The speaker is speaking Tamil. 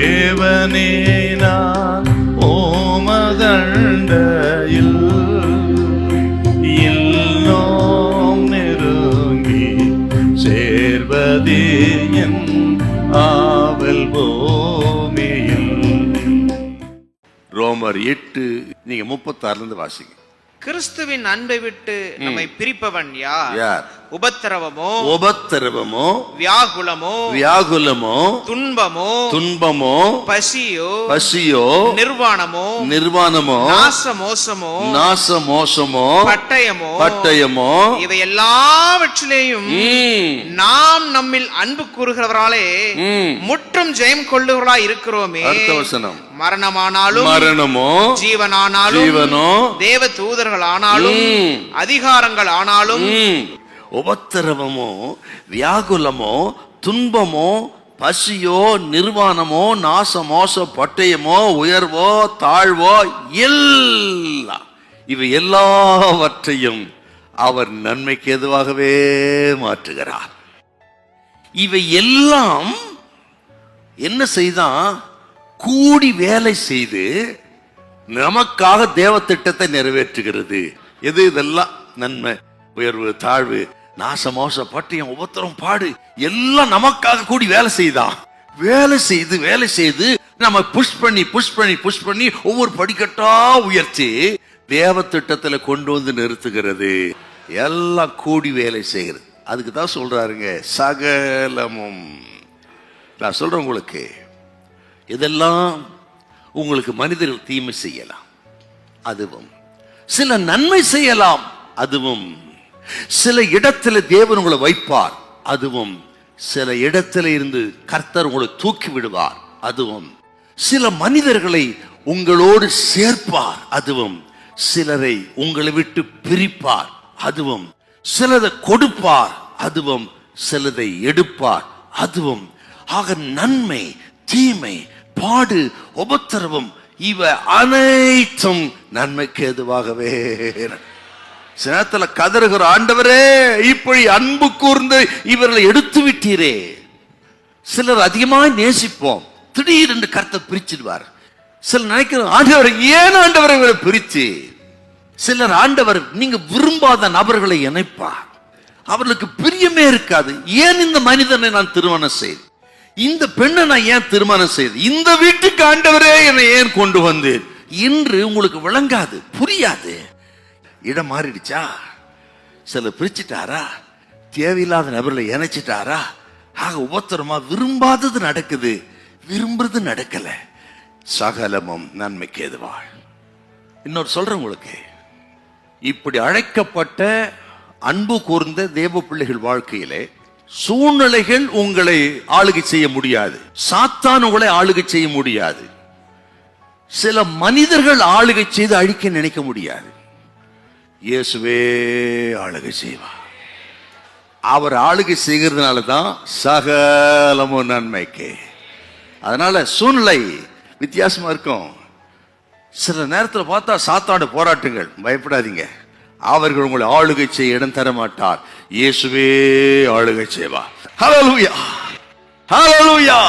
தேவனே நான் ஓமதண்டையில் இன்னும் நெருங்கி சேர்வதே என் ஆவல் பூமியில். ரோமர் 8 நீங்க 36 வாசிங்க. கிறிஸ்துவின் அன்பை விட்டு நம்மை பிரிப்பவன் யார்? உபத்திரவமோ வியாகுலமோ துன்பமோ பசியோ நிர்வாணமோ நாசமோசமோ பட்டயமோ இவை எல்லாவற்றிலேயும் நாம் நம்மில் அன்பு கூறுகிறவராலே முற்றும் ஜெயம் கொள்ளுகிறவர்களாய் இருக்கிறோமே. மரணமானாலும் ஜீவனோ தேவ தூதர்கள் ஆனாலும் அதிகாரங்கள் ஆனாலும் உபத்திரவமோ வியாகுலமோ துன்பமோ பசியோ நிர்வாணமோ நாசமோச பட்டயமோ உயர்வோ தாழ்வோ எல்லாம் இவை எல்லாவற்றையும் அவர் நன்மைக்கு எதுவாகவே மாற்றுகிறார். இவை எல்லாம் என்ன செய்தான்? கூடி வேலை செய்து நமக்காக தேவ திட்டத்தை நிறைவேற்றுகிறது. எது இதெல்லாம்? நன்மை, உயர்வு, தாழ்வு, நாசமோச பட்டயம், உபத்திரம், பாடு எல்லாம் நமக்காக கூடி வேலை செய்தான். வேலை செய்து நம்ம புஷ் பண்ணி ஒவ்வொரு படிக்கட்டா உயர்த்தி தேவ திட்டத்துல கொண்டு வந்து நிறுத்துகிறது. எல்லாம் கூடி வேலை செய்கிறது. அதுக்கு தான் சொல்றாருங்க சகலமும். நான் சொல்றேன் உங்களுக்கு, இதெல்லாம் உங்களுக்கு மனிதர்கள் தீமை செய்யலாம், அதுவும் சில நன்மை செய்யலாம், அதுவும் சில இடத்துல தேவன் உங்களை வைப்பார், அதுவும் சில இடத்துல இருந்து கர்த்தர் உங்களை தூக்கி விடுவார், அதுவும் சில மனிதர்களை உங்களோடு சேர்ப்பார், அதுவும் சிலரை உங்களை விட்டு பிரிப்பார், அதுவும் சிலதை கொடுப்பார், அதுவும் சிலதை எடுப்பார், அதுவும். ஆக நன்மை தீமை பாடு உபத்திரவம் இவ அனைத்தும் நன்மைக்கு எதுவாகவே. சினத்துல கதறுகிற ஆண்டவரே, இப்படி அன்பு கூர்ந்து இவர்களை எடுத்து விட்டீரே. சிலர் அதிகமாக நேசிப்போம், திடீரென்று கர்த்தர் பிரிச்சிடுவார். சிலர் நினைக்கிற ஆண்டவர் ஏன் ஆண்டவரை இவரை பிரிச்சு. சிலர் ஆண்டவர் நீங்க விரும்பாத நபர்களை இணைப்பார், அவர்களுக்கு பிரியமே இருக்காது. ஏன் இந்த மனிதனை நான் திருமணம் செய்து, இந்த பெண்ணை நான் ஏன் திருமணம் செய்து, இந்த வீட்டுக்கு ஆண்டவரே என்னை ஏன் கொண்டு வந்தேன் என்று உங்களுக்கு விளங்காது, புரியாது. இடம் மாறிடுச்சா? சிலர் பிரிச்சுட்டாரா? தேவையில்லாத நபர்களை இணைச்சிட்டாரா? ஆக உபத்திரமா விரும்பாதது நடக்குது, விரும்புறது நடக்கல. சகலமும் நன்மைக்கு எதுவாள். இன்னொரு சொல்றேன் உங்களுக்கு, இப்படி அழைக்கப்பட்ட அன்பு கூர்ந்த தேவ பிள்ளைகள் வாழ்க்கையிலே சூழ்நிலைகள் உங்களை ஆளுகை செய்ய முடியாது, சாத்தான் உங்களை ஆளுகை செய்ய முடியாது, சில மனிதர்கள் ஆளுகை செய்து அழிக்க நினைக்க முடியாது. இயேசுவே ஆளுகை செய்வார். அவர் ஆளுகை செய்கிறதுனால தான் சகலமும் நன்மைக்கு. அதனால சூழ்நிலை வித்தியாசமா இருக்கும். சில நேரத்தில் பார்த்தா சாத்தான போராட்டங்கள், பயப்படாதீங்க, அவர்கள் உங்களை ஆளுகை செய்ய இடம் தர மாட்டார். இயேசுவே ஆளுகை செய்வார். ஹல்லேலூயா, ஹல்லேலூயா.